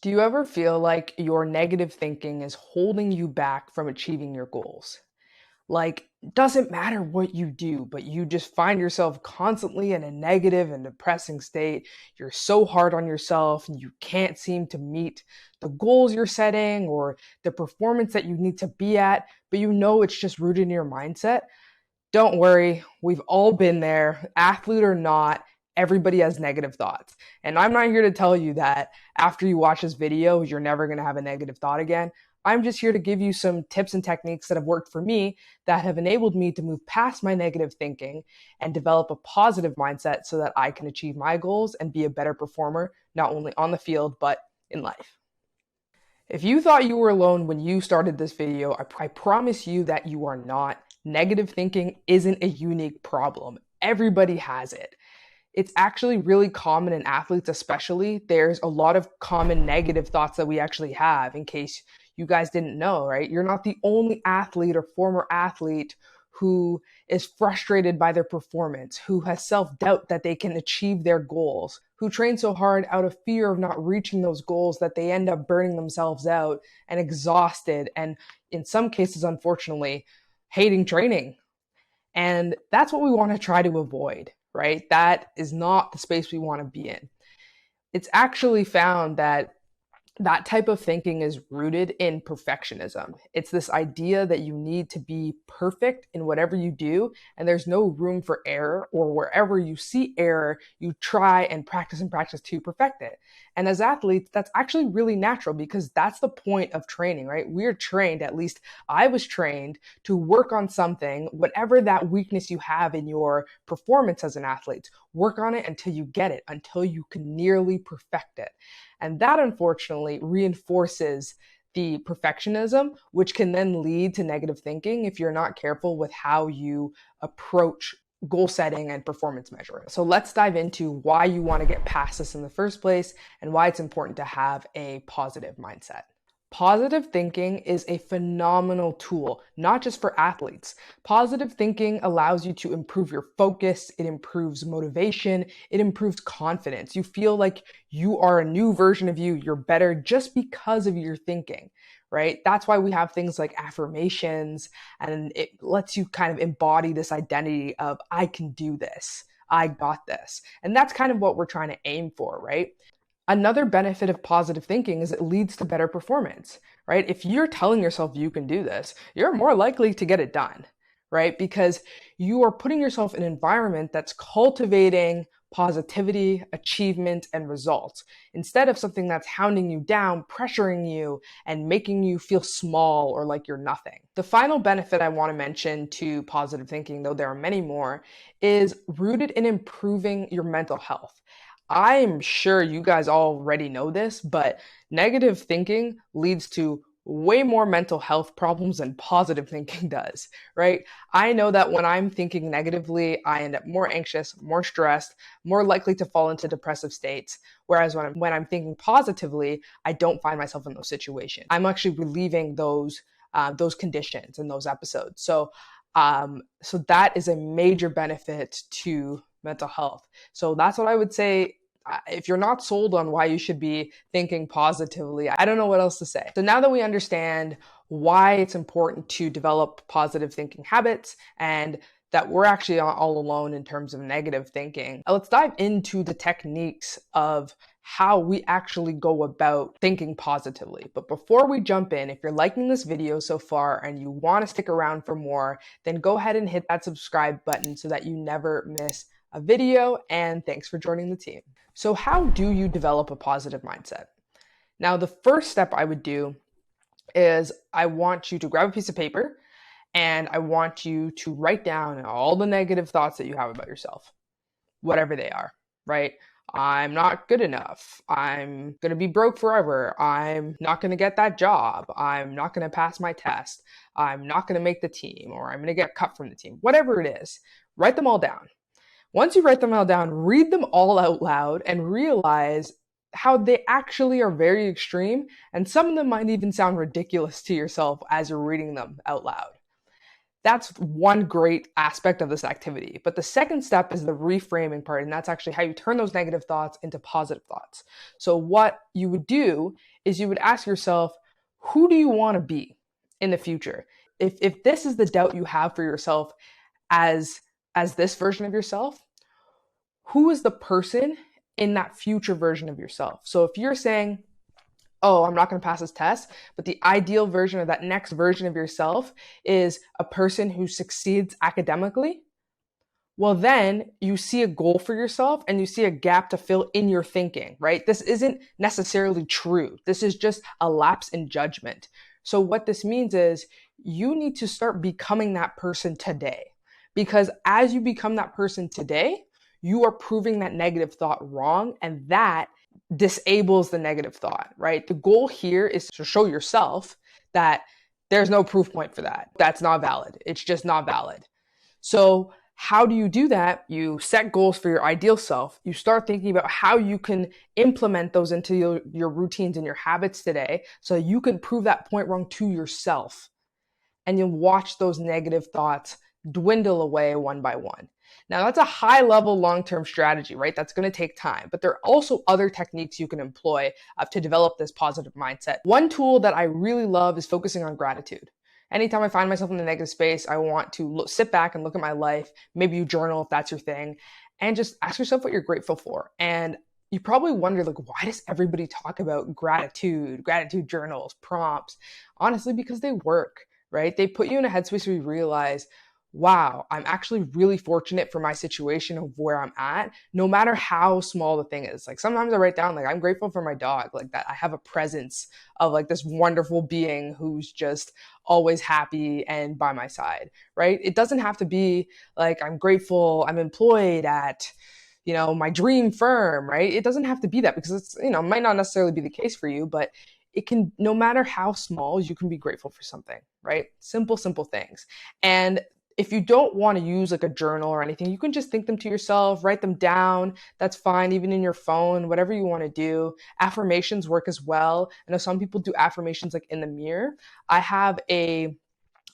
Do you ever feel like your negative thinking is holding you back from achieving your goals? Like, doesn't matter what you do, but you just find yourself constantly in a negative and depressing state. You're so hard on yourself and you can't seem to meet the goals you're setting or the performance that you need to be at, but you know it's just rooted in your mindset. Don't worry, we've all been there, athlete or not. Everybody has negative thoughts. And I'm not here to tell you that after you watch this video, you're never going to have a negative thought again. I'm just here to give you some tips and techniques that have worked for me that have enabled me to move past my negative thinking and develop a positive mindset so that I can achieve my goals and be a better performer, not only on the field, but in life. If you thought you were alone when you started this video, I promise you that you are not. Negative thinking isn't a unique problem. Everybody has it. It's actually really common in athletes, especially. There's a lot of common negative thoughts that we actually have, in case you guys didn't know, right? You're not the only athlete or former athlete who is frustrated by their performance, who has self-doubt that they can achieve their goals, who train so hard out of fear of not reaching those goals that they end up burning themselves out and exhausted, and in some cases, unfortunately, hating training. And that's what we want to try to avoid, right? That is not the space we want to be in. It's actually found that that type of thinking is rooted in perfectionism. It's this idea that you need to be perfect in whatever you do, and there's no room for error, or wherever you see error, you try and practice to perfect it. And as athletes, that's actually really natural because that's the point of training, right? We're trained, at least I was trained, to work on something, whatever that weakness you have in your performance as an athlete, work on it until you get it, until you can nearly perfect it. And that unfortunately reinforces the perfectionism, which can then lead to negative thinking if you're not careful with how you approach goal setting and performance measuring. So let's dive into why you want to get past this in the first place and why it's important to have a positive mindset. Positive thinking is a phenomenal tool, not just for athletes. Positive thinking allows you to improve your focus, it improves motivation, it improves confidence. You feel like you are a new version of you, you're better just because of your thinking, right? That's why we have things like affirmations, and it lets you kind of embody this identity of, I can do this, I got this. And that's kind of what we're trying to aim for, right? Another benefit of positive thinking is it leads to better performance, right? If you're telling yourself you can do this, you're more likely to get it done, right? Because you are putting yourself in an environment that's cultivating positivity, achievement, and results, instead of something that's hounding you down, pressuring you, and making you feel small or like you're nothing. The final benefit I want to mention to positive thinking, though there are many more, is rooted in improving your mental health. I'm sure you guys already know this, but negative thinking leads to way more mental health problems than positive thinking does, right? I know that when I'm thinking negatively, I end up more anxious, more stressed, more likely to fall into depressive states. Whereas when I'm thinking positively, I don't find myself in those situations. I'm actually relieving those conditions and those episodes. So that is a major benefit to mental health. So that's what I would say. If you're not sold on why you should be thinking positively, I don't know what else to say. So now that we understand why it's important to develop positive thinking habits and that we're actually all alone in terms of negative thinking, let's dive into the techniques of how we actually go about thinking positively. But before we jump in, if you're liking this video so far and you want to stick around for more, then go ahead and hit that subscribe button so that you never miss a video, and thanks for joining the team. So how do you develop a positive mindset? Now, the first step I would do is I want you to grab a piece of paper and I want you to write down all the negative thoughts that you have about yourself, whatever they are, right? I'm not good enough. I'm going to be broke forever. I'm not going to get that job. I'm not going to pass my test. I'm not going to make the team, or I'm going to get cut from the team. Whatever it is, write them all down. Once you write them all down, read them all out loud and realize how they actually are very extreme, and some of them might even sound ridiculous to yourself as you're reading them out loud. That's one great aspect of this activity. But the second step is the reframing part, and that's actually how you turn those negative thoughts into positive thoughts. So what you would do is you would ask yourself, who do you want to be in the future? If this is the doubt you have for yourself as this version of yourself, who is the person in that future version of yourself? So if you're saying, oh, I'm not going to pass this test, but the ideal version of that next version of yourself is a person who succeeds academically, well, then you see a goal for yourself and you see a gap to fill in your thinking, right? This isn't necessarily true. This is just a lapse in judgment. So what this means is you need to start becoming that person today, because as you become that person today, you are proving that negative thought wrong, and that disables the negative thought, right? The goal here is to show yourself that there's no proof point for that. That's not valid. It's just not valid. So how do you do that? You set goals for your ideal self. You start thinking about how you can implement those into your routines and your habits today so you can prove that point wrong to yourself. And you'll watch those negative thoughts dwindle away one by one. Now, that's a high level long-term strategy, right? That's going to take time, but there are also other techniques you can employ to develop this positive mindset. One tool that I really love is focusing on gratitude. Anytime I find myself in a negative space, I want to sit back and look at my life. Maybe you journal if that's your thing, and just ask yourself what you're grateful for. And you probably wonder, like, why does everybody talk about gratitude journals, prompts? Honestly, because they work, right? They put you in a headspace where you realize, wow, I'm actually really fortunate for my situation of where I'm at, no matter how small the thing is. Like sometimes I write down, like, I'm grateful for my dog, like that I have a presence of like this wonderful being who's just always happy and by my side, right? It doesn't have to be like, I'm grateful I'm employed at, my dream firm, right? It doesn't have to be that, because it's, might not necessarily be the case for you, but it can, no matter how small, you can be grateful for something, right? Simple things. And if you don't want to use like a journal or anything, you can just think them to yourself, write them down. That's fine, even in your phone, whatever you want to do. Affirmations work as well. I know some people do affirmations like in the mirror. I have a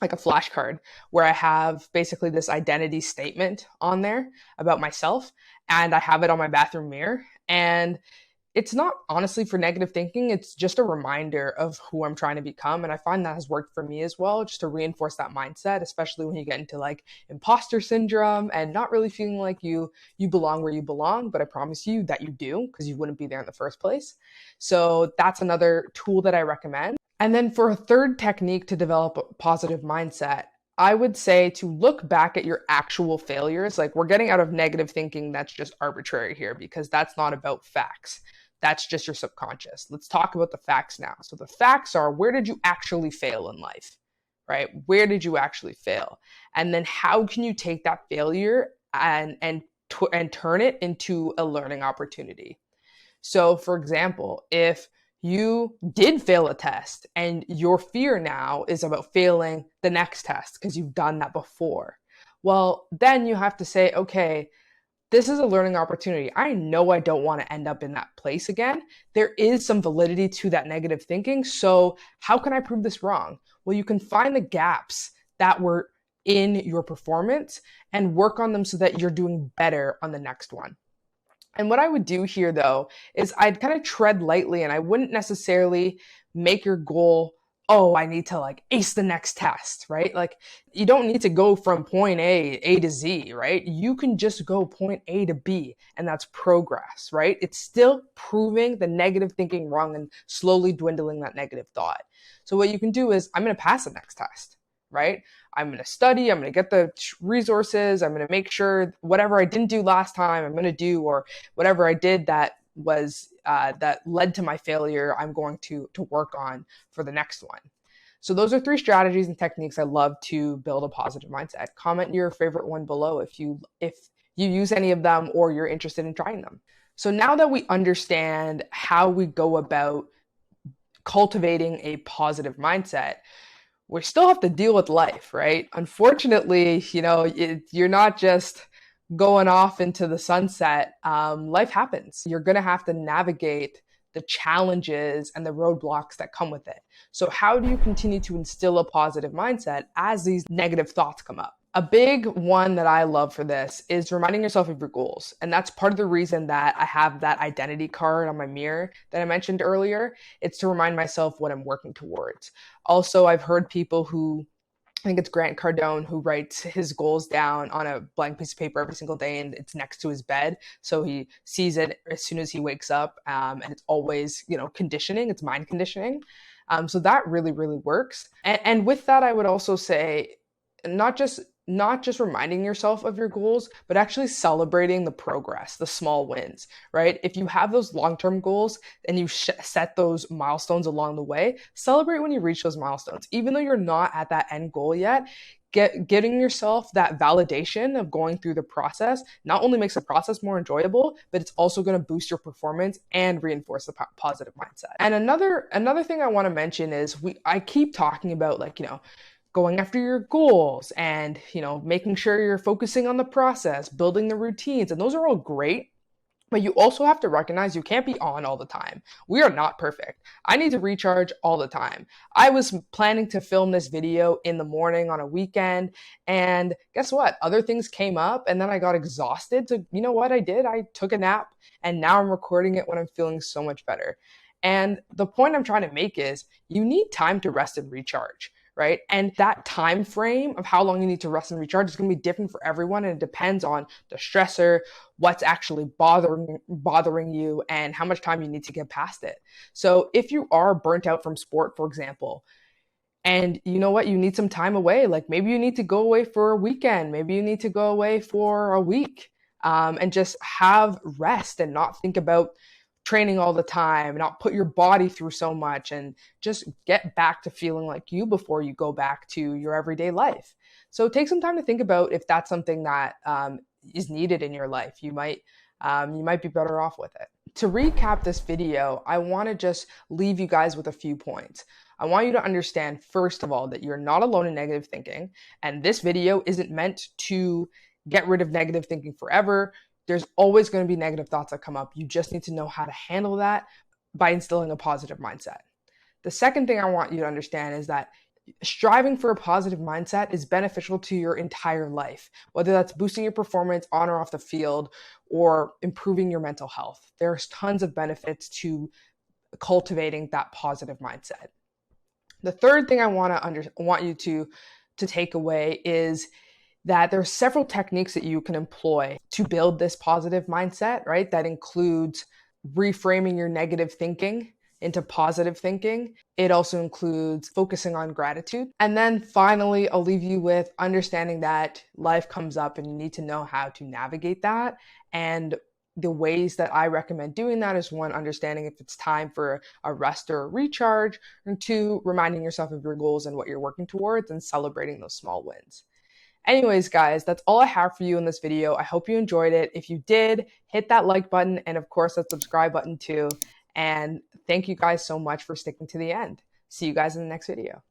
flashcard where I have basically this identity statement on there about myself, and I have it on my bathroom mirror. And it's not honestly for negative thinking. It's just a reminder of who I'm trying to become. And I find that has worked for me as well, just to reinforce that mindset, especially when you get into like imposter syndrome and not really feeling like you belong where you belong. But I promise you that you do, because you wouldn't be there in the first place. So that's another tool that I recommend. And then for a third technique to develop a positive mindset, I would say to look back at your actual failures. Like, we're getting out of negative thinking that's just arbitrary here, because that's not about facts. That's just your subconscious. Let's talk about the facts now. So the facts are, where did you actually fail in life, right? Where did you actually fail? And then how can you take that failure and turn it into a learning opportunity? So for example, if you did fail a test and your fear now is about failing the next test because you've done that before, well, then you have to say, okay, this is a learning opportunity. I know I don't want to end up in that place again. There is some validity to that negative thinking. So how can I prove this wrong? Well, you can find the gaps that were in your performance and work on them so that you're doing better on the next one. And what I would do here, though, is I'd kind of tread lightly, and I wouldn't necessarily make your goal, oh, I need to like ace the next test, right? Like, you don't need to go from point A to Z, right? You can just go point A to B, and that's progress, right? It's still proving the negative thinking wrong and slowly dwindling that negative thought. So what you can do is, I'm going to pass the next test, right? I'm going to study, I'm going to get the resources, I'm going to make sure whatever I didn't do last time, I'm going to do, or whatever I did that was that led to my failure, I'm going to work on for the next one. So those are 3 strategies and techniques I love to build a positive mindset. Comment your favorite one below if you use any of them or you're interested in trying them. So now that we understand how we go about cultivating a positive mindset, we still have to deal with life, right? Unfortunately, you're not just going off into the sunset. Life happens. You're going to have to navigate the challenges and the roadblocks that come with it. So how do you continue to instill a positive mindset as these negative thoughts come up? A big one that I love for this is reminding yourself of your goals. And that's part of the reason that I have that identity card on my mirror that I mentioned earlier. It's to remind myself what I'm working towards. Also, I've heard people who, I think it's Grant Cardone, who writes his goals down on a blank piece of paper every single day, and it's next to his bed. So he sees it as soon as he wakes up, and it's always, conditioning. It's mind conditioning. So that really, really works. And with that, I would also say, not just reminding yourself of your goals, but actually celebrating the progress, the small wins, right? If you have those long-term goals and you set those milestones along the way, celebrate when you reach those milestones. Even though you're not at that end goal yet, getting yourself that validation of going through the process not only makes the process more enjoyable, but it's also going to boost your performance and reinforce the positive mindset. And another thing I want to mention is I keep talking about going after your goals and, making sure you're focusing on the process, building the routines. And those are all great, but you also have to recognize you can't be on all the time. We are not perfect. I need to recharge all the time. I was planning to film this video in the morning on a weekend, and guess what? Other things came up, and then I got exhausted. So you know what I did? I took a nap, and now I'm recording it when I'm feeling so much better. And the point I'm trying to make is you need time to rest and recharge, right? And that time frame of how long you need to rest and recharge is going to be different for everyone, and it depends on the stressor, what's actually bothering you, and how much time you need to get past it. So if you are burnt out from sport, for example, and you know what, you need some time away, like maybe you need to go away for a weekend, maybe you need to go away for a week, and just have rest and not think about training all the time, not put your body through so much, and just get back to feeling like you before you go back to your everyday life. So take some time to think about if that's something that is needed in your life. You might be better off with it. To recap this video, I want to just leave you guys with a few points. I want you to understand, first of all, that you're not alone in negative thinking, and this video isn't meant to get rid of negative thinking forever. There's always going to be negative thoughts that come up. You just need to know how to handle that by instilling a positive mindset. The second thing I want you to understand is that striving for a positive mindset is beneficial to your entire life, whether that's boosting your performance on or off the field or improving your mental health. There's tons of benefits to cultivating that positive mindset. The third thing I want you to take away is that there are several techniques that you can employ to build this positive mindset, right? That includes reframing your negative thinking into positive thinking. It also includes focusing on gratitude. And then finally, I'll leave you with understanding that life comes up and you need to know how to navigate that. And the ways that I recommend doing that is, one, understanding if it's time for a rest or a recharge, and two, reminding yourself of your goals and what you're working towards and celebrating those small wins. Anyways, guys, that's all I have for you in this video. I hope you enjoyed it. If you did, hit that like button and of course that subscribe button too. And thank you guys so much for sticking to the end. See you guys in the next video.